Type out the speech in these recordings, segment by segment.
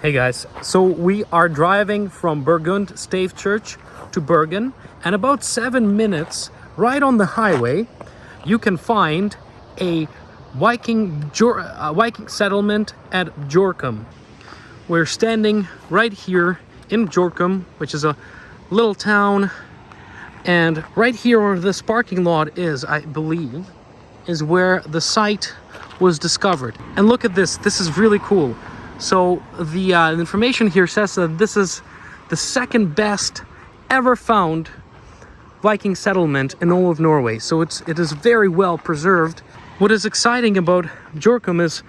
Hey guys, so we are driving from Borgund Stave Church to Bergen, and about 7 minutes right on the highway you can find a Viking settlement at Bjørkum. We're standing right here in Bjørkum, which is a little town, and right here where this parking lot is, I believe, is where the site was discovered. And look at this, this is really cool. So the information here says that this is the second best ever found Viking settlement in all of Norway. So it is very well preserved. What is exciting about Bjørkum is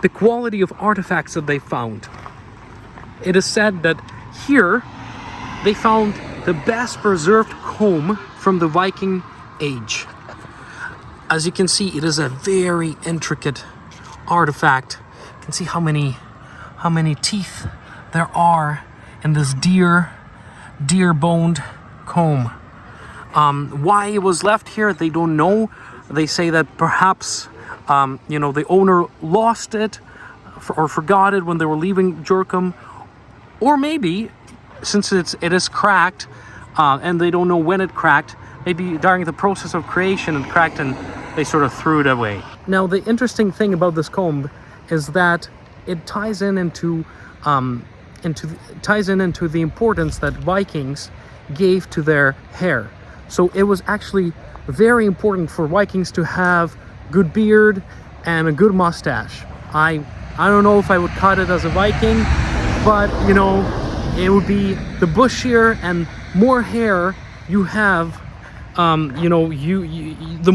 the quality of artifacts that they found. It is said that here they found the best preserved comb from the Viking age. As you can see, it is a very intricate artifact. You can see how many teeth there are in this deer boned comb. Why it was left here, they don't know. They say that perhaps the owner lost it or forgot it when they were leaving Bjørkum, or maybe since it is cracked and they don't know when it cracked, maybe during the process of creation it cracked and they sort of threw it away. Now the interesting thing about this comb is that it ties into the importance that Vikings gave to their hair. So it was actually very important for Vikings to have good beard and a good mustache. I don't know if I would cut it as a Viking, but it would be the bushier and more hair you have, the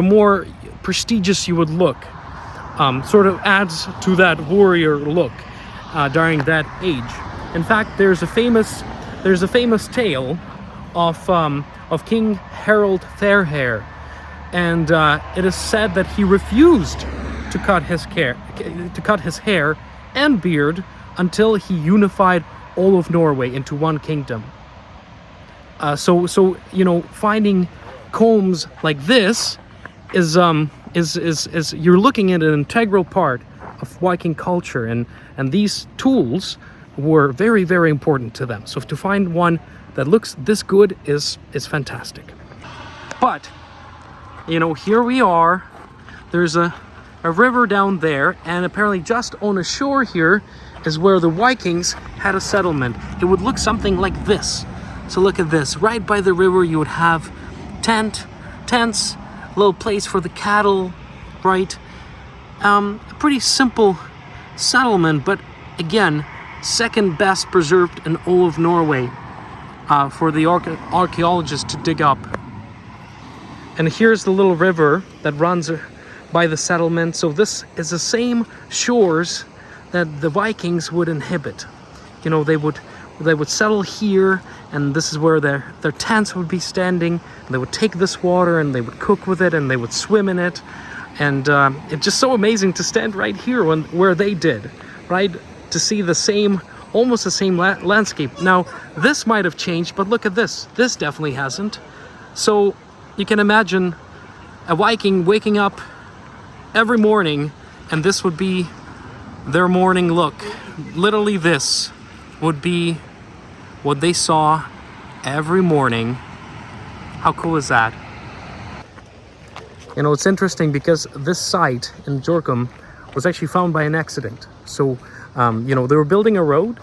more prestigious you would look. Sort of adds to that warrior look during that age. In fact, there's a famous tale of King Harald Fairhair, and it is said that he refused to cut his hair and beard until he unified all of Norway into one kingdom. So finding combs like this is you're looking at an integral part of Viking culture, and these tools were very, very important to them. So to find one that looks this good is fantastic. But here we are. There's a river down there, and apparently just on a shore here is where the Vikings had a settlement. It would look something like this. So look at this. Right by the river you would have tents, little place for the cattle, right? A pretty simple settlement, but again, second best preserved in all of Norway for the archaeologists to dig up. And here's the little river that runs by the settlement. So this is the same shores that the Vikings would inhabit. They would settle here, and this is where their tents would be standing. And they would take this water and they would cook with it and they would swim in it. And it's just so amazing to stand right here where they did, right? To see almost the same landscape. Now, this might have changed, but look at this. This definitely hasn't. So you can imagine a Viking waking up every morning, and this would be their morning look. Literally, this would be what they saw every morning. How cool is that? It's interesting because this site in Bjørkum was actually found by an accident. So, they were building a road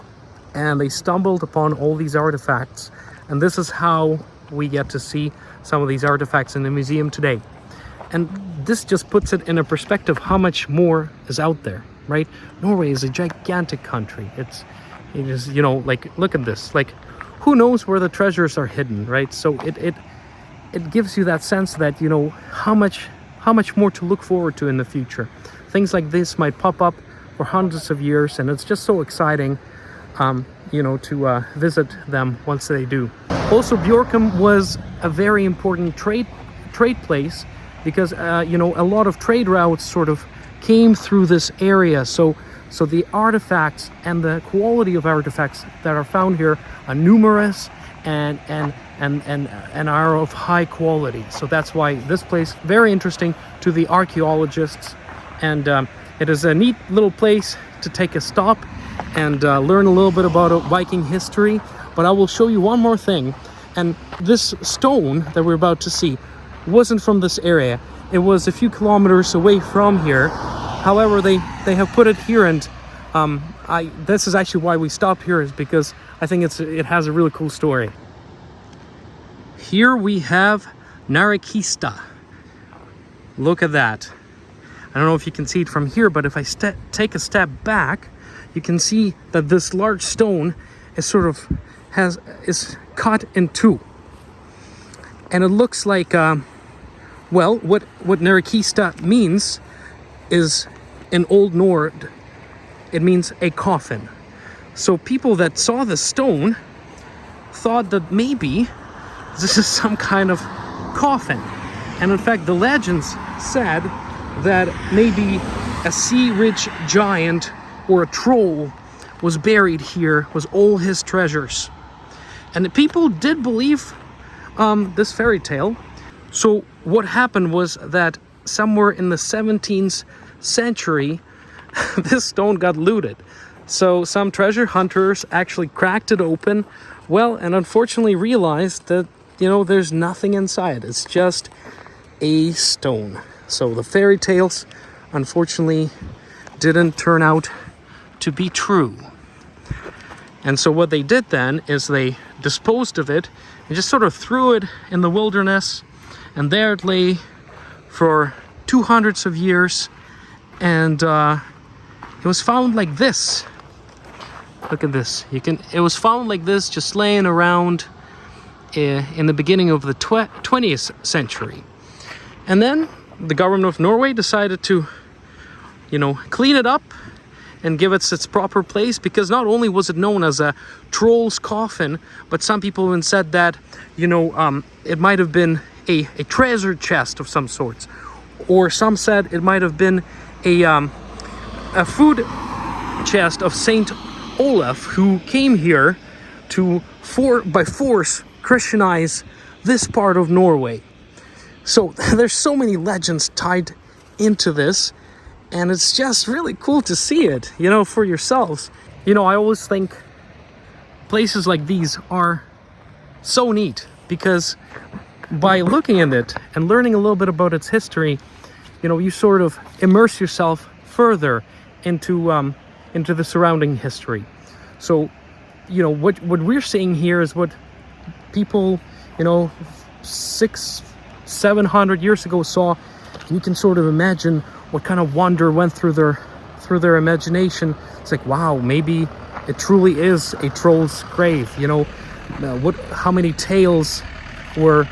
and they stumbled upon all these artifacts. And this is how we get to see some of these artifacts in the museum today. And this just puts it in a perspective how much more is out there, right? Norway is a gigantic country. It is, look at this. Like, who knows where the treasures are hidden, right? So it gives you that sense that, how much more to look forward to in the future. Things like this might pop up for hundreds of years, and it's just so exciting, to visit them once they do. Also, Bjørkum was a very important trade place because, a lot of trade routes sort of came through this area. So the artifacts and the quality of artifacts that are found here are numerous and are of high quality. So that's why this place very interesting to the archaeologists, and it is a neat little place to take a stop and learn a little bit about Viking history. But I will show you one more thing. And this stone that we're about to see wasn't from this area. It was a few kilometers away from here. However, they have put it here, and this is actually why we stopped here, is because I think it has a really cool story. Here we have Narakista. Look at that. I don't know if you can see it from here, but if I take a step back, you can see that this large stone is sort of is cut in two, and it looks like well, what Narakista means is, in Old Nord, it means a coffin. So people that saw the stone thought that maybe this is some kind of coffin, and in fact the legends said that maybe a sea-rich giant or a troll was buried here with all his treasures. And the people did believe this fairy tale. So what happened was that somewhere in the 17th century, this stone got looted. So some treasure hunters actually cracked it open, well, and unfortunately realized that, you know, there's nothing inside. It's just a stone. So the fairy tales, unfortunately, didn't turn out to be true. And so what they did then is they disposed of it and just sort of threw it in the wilderness, and there it lay for 200s of years, and it was found like this. Look at this. It was found like this, just laying around in the beginning of the 20th century. And then the government of Norway decided to, you know, clean it up and give it its proper place, because not only was it known as a troll's coffin, but some people even said that, you know, it might have been a treasure chest of some sorts, or some said it might have been a food chest of Saint Olaf, who came here to by force Christianize this part of Norway. So there's so many legends tied into this, and it's just really cool to see it, you know, for yourselves. You know, I always think places like these are so neat, because by looking at it and learning a little bit about its history, you know, you sort of immerse yourself further into the surrounding history. So, you know, what we're seeing here is what people, you know, 600-700 years ago saw. And you can sort of imagine what kind of wonder went through their imagination. It's like, wow, maybe it truly is a troll's grave. You know, how many tales were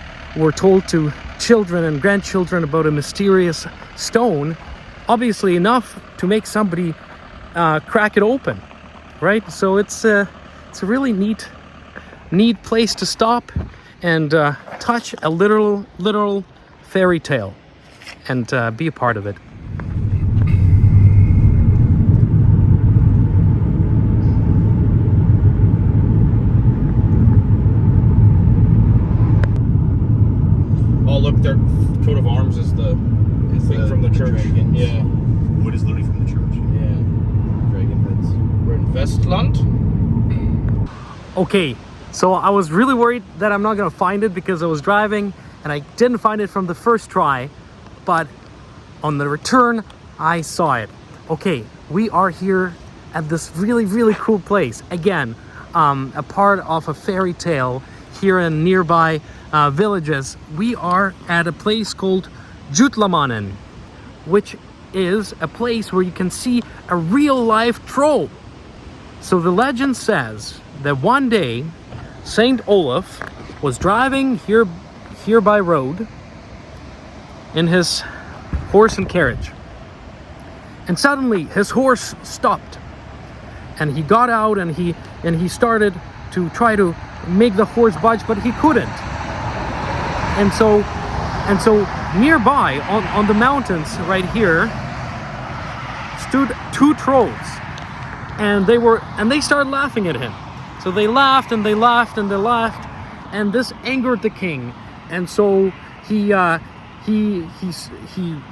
told to children and grandchildren about a mysterious stone, obviously enough to make somebody crack it open, right? So it's a really neat place to stop and touch a literal fairy tale and be a part of it. Oh, look, their coat of arms is the thing from the church. Dragons. Yeah. Wood is literally from the church. Yeah. Dragon heads. We're in Vestland. Okay, so I was really worried that I'm not gonna find it because I was driving and I didn't find it from the first try, but on the return I saw it. Okay, we are here at this really cool place. Again, a part of a fairy tale here in nearby villages. We are at a place called Jutlamannen, which is a place where you can see a real-life troll. So the legend says that one day Saint Olaf was driving here by road in his horse and carriage, and suddenly his horse stopped, and he got out and he started to try to make the horse budge, but he couldn't. And so nearby on the mountains right here stood two trolls, and they started laughing at him. So they laughed and they laughed and they laughed, and this angered the king. And so he he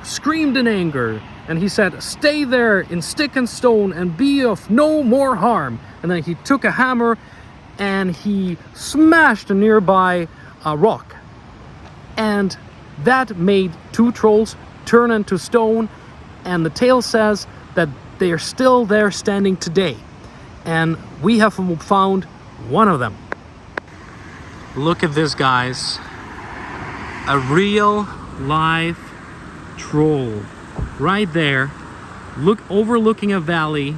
screamed in anger, and he said, "Stay there in stick and stone and be of no more harm." And then he took a hammer and he smashed a nearby rock, and that made 2 trolls turn into stone. And the tale says that they are still there standing today, and we have found one of them. Look at this, guys. A real live troll right there, overlooking a valley.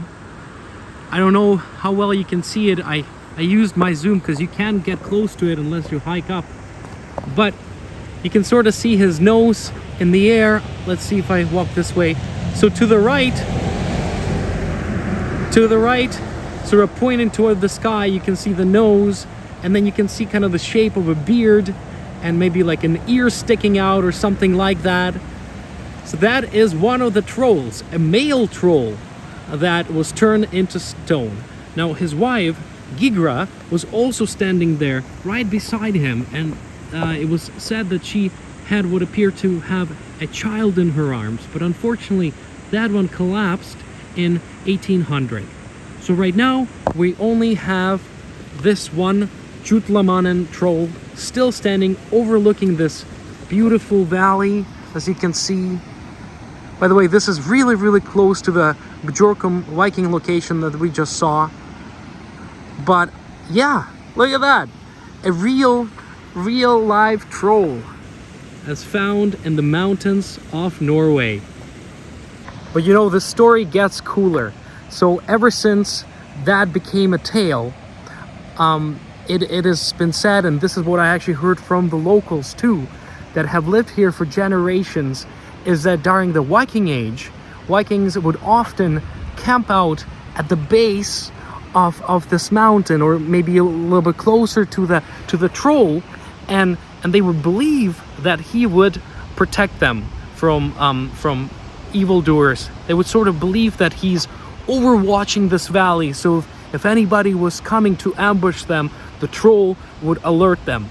I don't know how well you can see it. I used my zoom because you can't get close to it unless you hike up, but you can sort of see his nose in the air. Let's see if I walk this way. So to the right, sort of pointing toward the sky, you can see the nose, and then you can see kind of the shape of a beard and maybe like an ear sticking out or something like that. So that is one of the trolls, a male troll that was turned into stone. Now his wife, Gigra, was also standing there right beside him, and it was said that she had what appeared to have a child in her arms, but unfortunately that one collapsed in 1800. So right now we only have this one Jutlamannen Troll still standing overlooking this beautiful valley, as you can see. By the way, this is really close to the Bjørkum Viking location that we just saw. But yeah, look at that. A real live troll as found in the mountains of Norway. But you know, the story gets cooler. So ever since that became a tale, it has been said, and this is what I actually heard from the locals too, that have lived here for generations, is that during the Viking Age, Vikings would often camp out at the base of this mountain, or maybe a little bit closer to the troll, and they would believe that he would protect them from evildoers. They would sort of believe that he's overwatching this valley, so if anybody was coming to ambush them, the troll would alert them.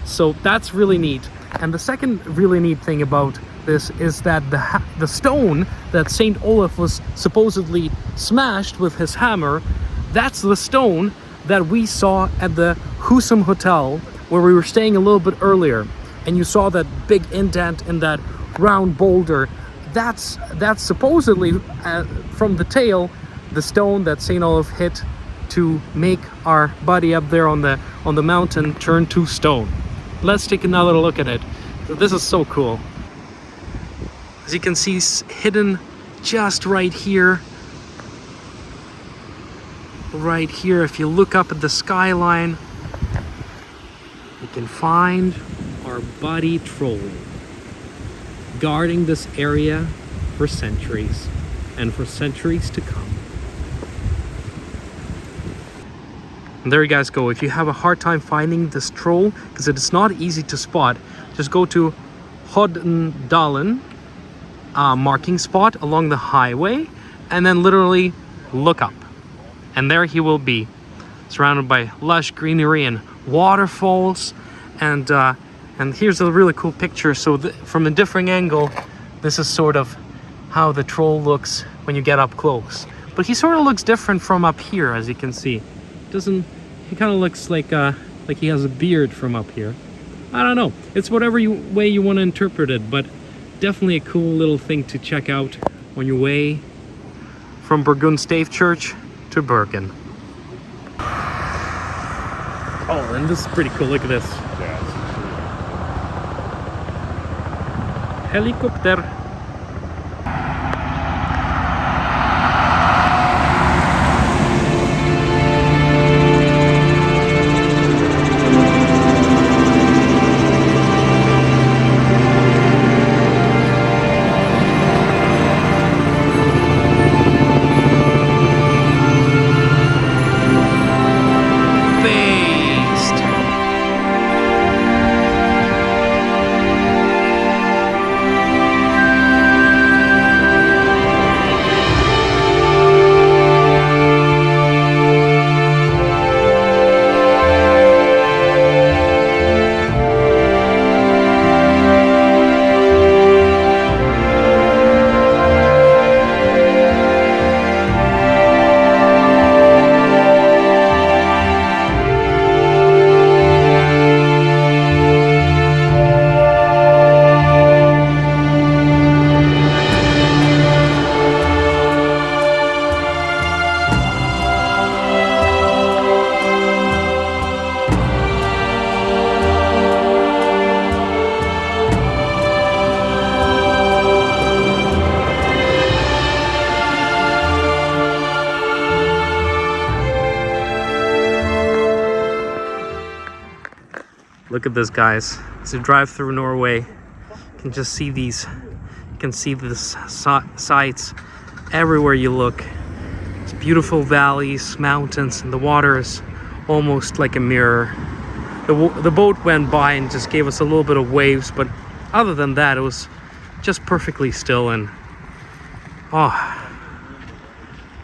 So that's really neat. And the second really neat thing about this is that the stone that Saint Olaf was supposedly smashed with his hammer, that's the stone that we saw at the Husum Hotel, where we were staying a little bit earlier, and you saw that big indent in that round boulder. That's supposedly from the tale, the stone that Saint Olaf hit to make our buddy up there on the mountain turn to stone. Let's take another look at it. This is so cool. As you can see, hidden just right here. Right here, if you look up at the skyline, you can find our buddy troll guarding this area for centuries and for centuries to come. And there you guys go. If you have a hard time finding this troll, because it is not easy to spot, just go to Hodendalen marking spot along the highway, and then literally look up, and there he will be, surrounded by lush greenery and waterfalls. And here's a really cool picture. So from a different angle, this is sort of how the troll looks when you get up close. But he sort of looks different from up here, as you can see. He kind of looks like he has a beard from up here. I don't know. It's whatever way you want to interpret it, but definitely a cool little thing to check out on your way from Borgund Stave Church to Bergen. Oh, and this is pretty cool. Look at this. Helicopter. Look at this, guys. As you drive through Norway, you can just see these. You can see the sights everywhere you look. It's beautiful valleys, mountains, and the water is almost like a mirror. The boat went by and just gave us a little bit of waves, but other than that, it was just perfectly still. And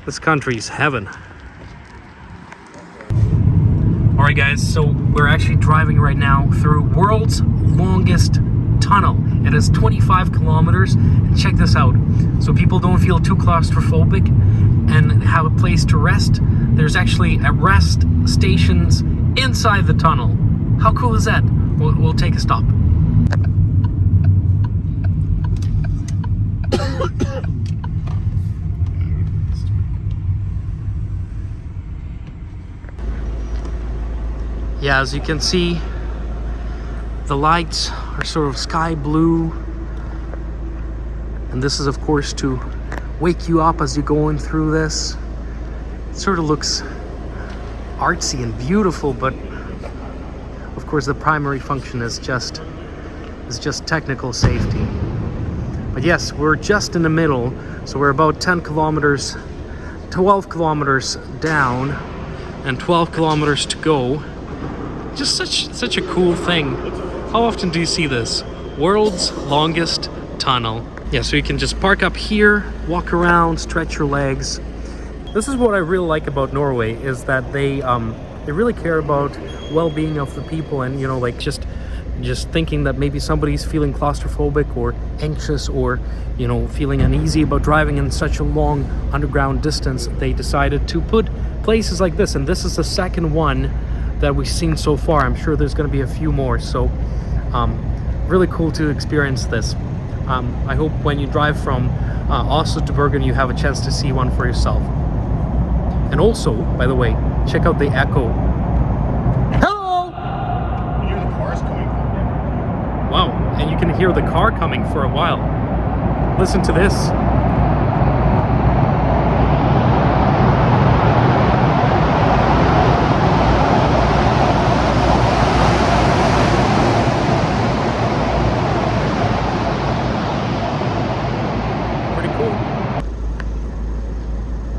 this country's heaven. All right, guys, so we're actually driving right now through world's longest tunnel. It is 25 kilometers. And check this out. So people don't feel too claustrophobic and have a place to rest. There's actually a rest stations inside the tunnel. How cool is that? We'll take a stop. Yeah, as you can see, the lights are sort of sky blue. And this is, of course, to wake you up as you're going through this. It sort of looks artsy and beautiful, but of course the primary function is just technical safety. But yes, we're just in the middle, so we're about 12 kilometers down and 12 kilometers to go. Just such a cool thing. How often do you see this? World's longest tunnel. Yeah, so you can just park up here, walk around, stretch your legs. This is what I really like about Norway, is that they really care about well-being of the people, and you know, like just thinking that maybe somebody's feeling claustrophobic or anxious or, you know, feeling uneasy about driving in such a long underground distance, they decided to put places like this. And this is the second one that we've seen so far. I'm sure there's going to be a few more, so really cool to experience this. I hope when you drive from Oslo to Bergen, you have a chance to see one for yourself. And also, by the way, check out the echo. Hello! You hear the cars coming from. Wow, and you can hear the car coming for a while. Listen to this.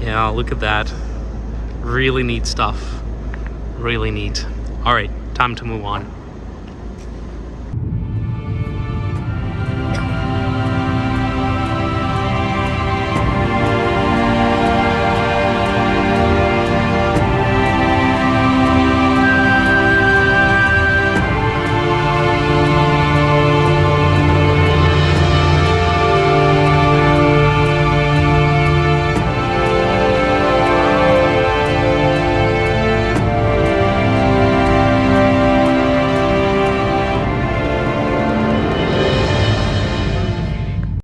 Yeah, look at that. Really neat stuff. Really neat. All right, time to move on.